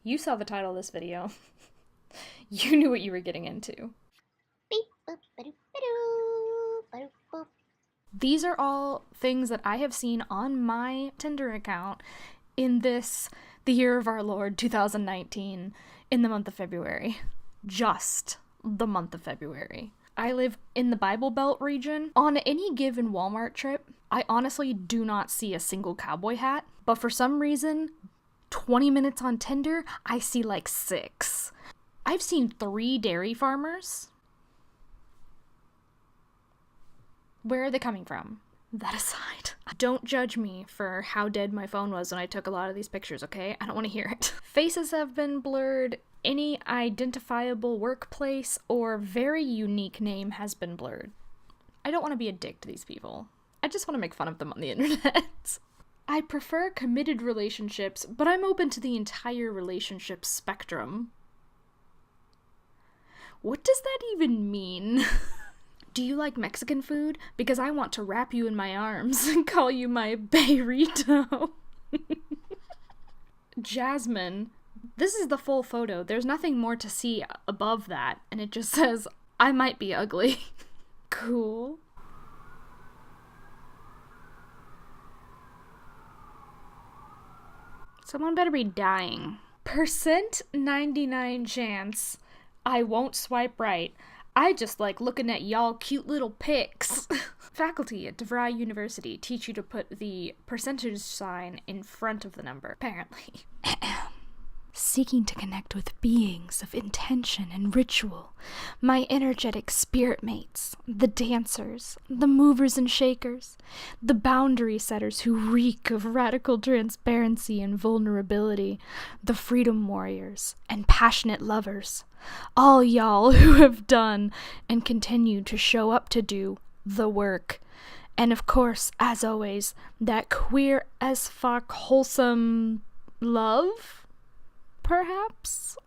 You saw the title of this video. You knew what you were getting into. Beep, boop, ba-doop, ba-doo, ba-doop, boop. These are all things that I have seen on my Tinder account in the year of our Lord, 2019, in the month of February. Just the month of February. I live in the Bible Belt region. On any given Walmart trip, I honestly do not see a single cowboy hat, but for some reason, 20 minutes on Tinder, I see like 6. I've seen 3 dairy farmers. Where are they coming from? That aside, don't judge me for how dead my phone was when I took a lot of these pictures, okay? I don't want to hear it. Faces have been blurred. Any identifiable workplace or very unique name has been blurred. I don't want to be a dick to these people. I just want to make fun of them on the internet. I prefer committed relationships, but I'm open to the entire relationship spectrum. What does that even mean? Do you like Mexican food? Because I want to wrap you in my arms and call you my burrito. Jasmine. This is the full photo. There's nothing more to see above that. And it just says, I might be ugly. Cool. Someone better be dying. %99 chance I won't swipe right. I just like looking at y'all cute little pics. Faculty at DeVry University teach you to put the percentage sign in front of the number, apparently. Seeking to connect with beings of intention and ritual, my energetic spirit mates, the dancers, the movers and shakers, the boundary setters who reek of radical transparency and vulnerability, the freedom warriors and passionate lovers, all y'all who have done and continue to show up to do the work. And of course, as always, that queer as fuck wholesome love? Perhaps?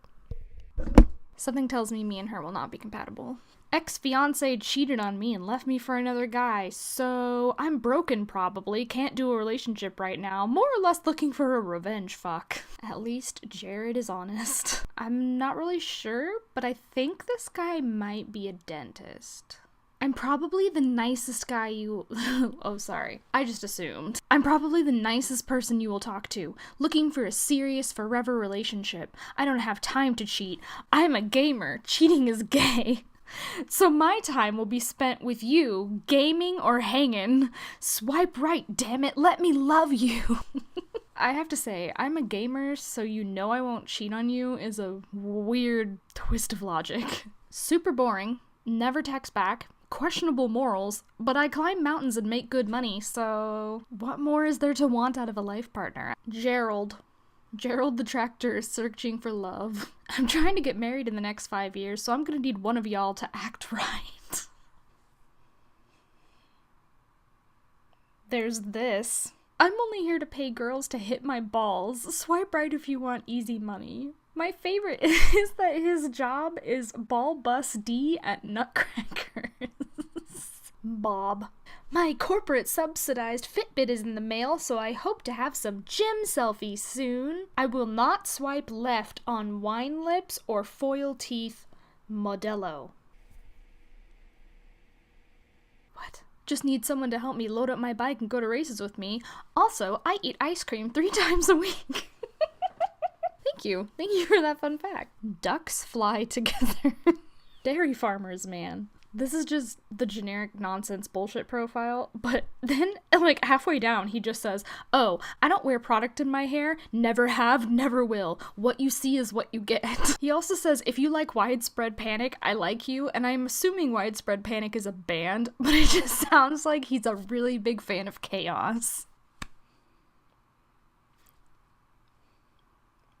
Something tells me and her will not be compatible. Ex-fiancé cheated on me and left me for another guy, so I'm broken probably, can't do a relationship right now, more or less looking for a revenge fuck. At least Jared is honest. I'm not really sure, but I think this guy might be a dentist. I'm probably the nicest guy you... Oh, sorry. I just assumed. I'm probably the nicest person you will talk to, looking for a serious, forever relationship. I don't have time to cheat. I'm a gamer. Cheating is gay. So my time will be spent with you, gaming or hanging. Swipe right, damn it. Let me love you. I have to say, I'm a gamer, so you know I won't cheat on you is a weird twist of logic. Super boring. Never text back. Questionable morals, but I climb mountains and make good money, so what more is there to want out of a life partner? Gerald the tractor is searching for love. I'm trying to get married in the next 5 years, so I'm gonna need one of y'all to act right. There's this. I'm only here to pay girls to hit my balls. Swipe right if you want easy money. My favorite is that his job is ball bus D at Nutcrackers. Bob. My corporate subsidized Fitbit is in the mail, so I hope to have some gym selfies soon. I will not swipe left on wine lips or foil teeth Modelo. What? Just need someone to help me load up my bike and go to races with me. Also, I eat ice cream 3 times a week. Thank you for that fun fact. Ducks fly together. Dairy farmers, man. This is just the generic nonsense bullshit profile, but then, like, halfway down, he just says, oh, I don't wear product in my hair, never have, never will. What you see is what you get. He also says, if you like Widespread Panic, I like you, and I'm assuming Widespread Panic is a band, but it just sounds like he's a really big fan of chaos.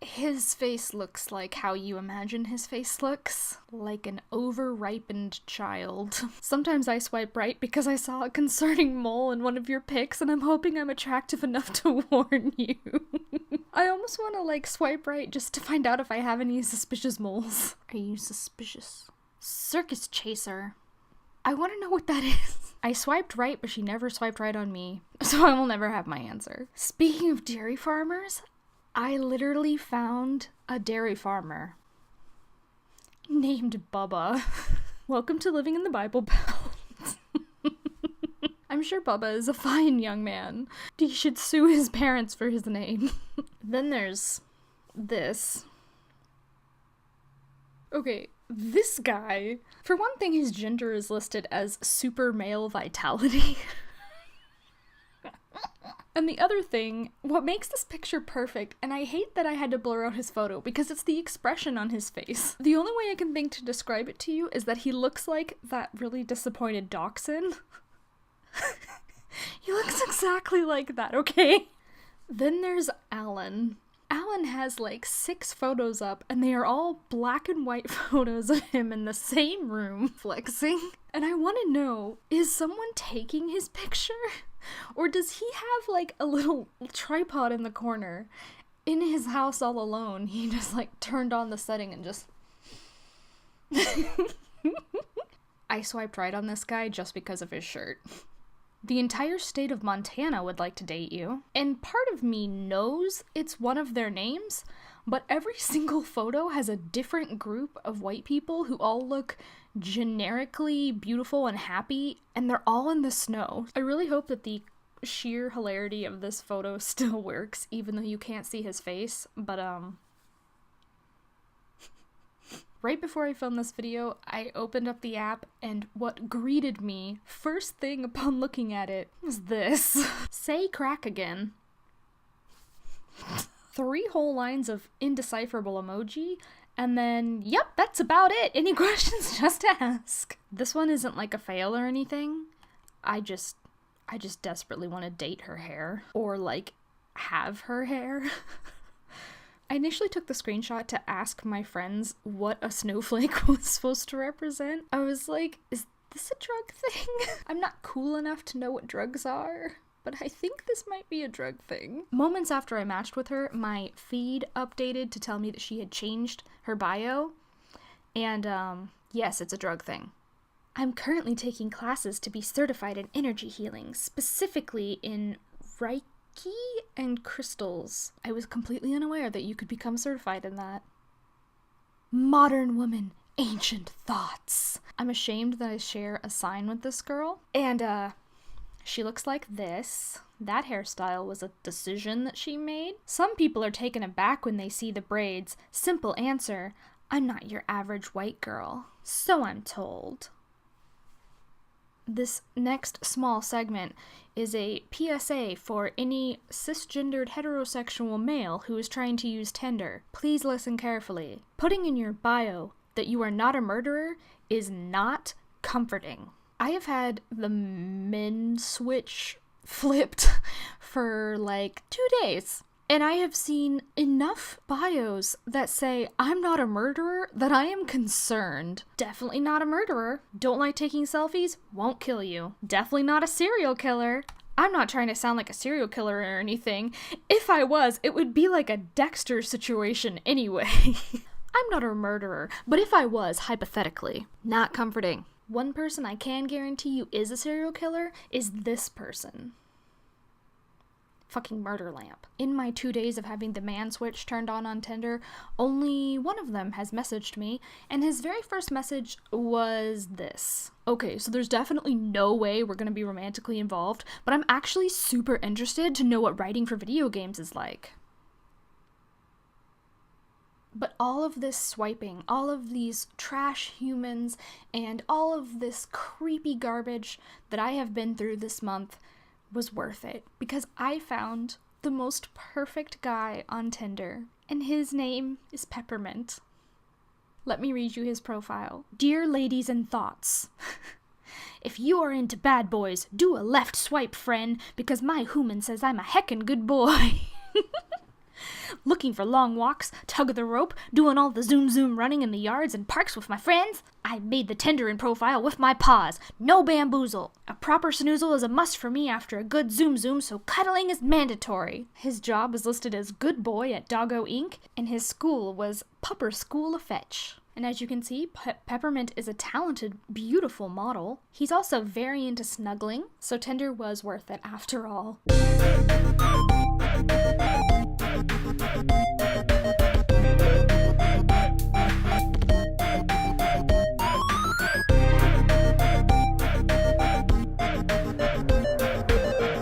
His face looks like how you imagine his face looks. Like an over-ripened child. Sometimes I swipe right because I saw a concerning mole in one of your pics and I'm hoping I'm attractive enough to warn you. I almost want to, like, swipe right just to find out if I have any suspicious moles. Are you suspicious? Circus chaser. I want to know what that is. I swiped right, but she never swiped right on me, so I will never have my answer. Speaking of dairy farmers, I literally found a dairy farmer named Bubba. Welcome to living in the Bible Belt. I'm sure Bubba is a fine young man. He should sue his parents for his name. Then there's this. Okay, this guy. For one thing, his gender is listed as super male vitality. And the other thing, what makes this picture perfect, and I hate that I had to blur out his photo because it's the expression on his face. The only way I can think to describe it to you is that he looks like that really disappointed dachshund. He looks exactly like that, okay? Then there's Alan. Alan has like 6 photos up, and they are all black and white photos of him in the same room flexing. And I want to know, is someone taking his picture? Or does he have like a little tripod in the corner in his house all alone? He just like turned on the setting and just... I swiped right on this guy just because of his shirt. The entire state of Montana would like to date you. And part of me knows it's one of their names, but every single photo has a different group of white people who all look generically beautiful and happy, and they're all in the snow. I really hope that the sheer hilarity of this photo still works, even though you can't see his face, but right before I filmed this video, I opened up the app, and what greeted me first thing upon looking at it was this. Say crack again. 3 whole lines of indecipherable emoji, and then, yep, that's about it. Any questions, just ask. This one isn't like a fail or anything. I just desperately want to date her hair, or like have her hair. I initially took the screenshot to ask my friends what a snowflake was supposed to represent. I was like, is this a drug thing? I'm not cool enough to know what drugs are, but I think this might be a drug thing. Moments after I matched with her, my feed updated to tell me that she had changed her bio, and yes, it's a drug thing. I'm currently taking classes to be certified in energy healing, specifically in Reiki and crystals. I was completely unaware that you could become certified in that. Modern woman, ancient thoughts. I'm ashamed that I share a sign with this girl, and she looks like this. That hairstyle was a decision that she made. Some people are taken aback when they see the braids. Simple answer, I'm not your average white girl. So I'm told. This next small segment is a PSA for any cisgendered heterosexual male who is trying to use Tinder. Please listen carefully. Putting in your bio that you are not a murderer is not comforting. I have had the men switch flipped for like 2 days. And I have seen enough bios that say, I'm not a murderer, that I am concerned. Definitely not a murderer. Don't like taking selfies, won't kill you. Definitely not a serial killer. I'm not trying to sound like a serial killer or anything. If I was, it would be like a Dexter situation anyway. I'm not a murderer, but if I was, hypothetically, not comforting. One person I can guarantee you is a serial killer is this person. Fucking murder lamp. In my 2 days of having the man switch turned on Tinder, only one of them has messaged me, and his very first message was this. Okay, so there's definitely no way we're gonna be romantically involved, but I'm actually super interested to know what writing for video games is like. But all of this swiping, all of these trash humans, and all of this creepy garbage that I have been through this month was worth it, because I found the most perfect guy on Tinder, and his name is Peppermint. Let me read you his profile. Dear ladies and thoughts, if you are into bad boys, do a left swipe, friend, because my human says I'm a heckin' good boy. Looking for long walks, tug of the rope, doing all the zoom running in the yards and parks with my friends? I made the Tinder in profile with my paws. No bamboozle. A proper snoozle is a must for me after a good zoom, so cuddling is mandatory. His job is listed as good boy at Doggo Inc., and his school was Pupper School of Fetch. And as you can see, Peppermint is a talented, beautiful model. He's also very into snuggling, so Tinder was worth it after all.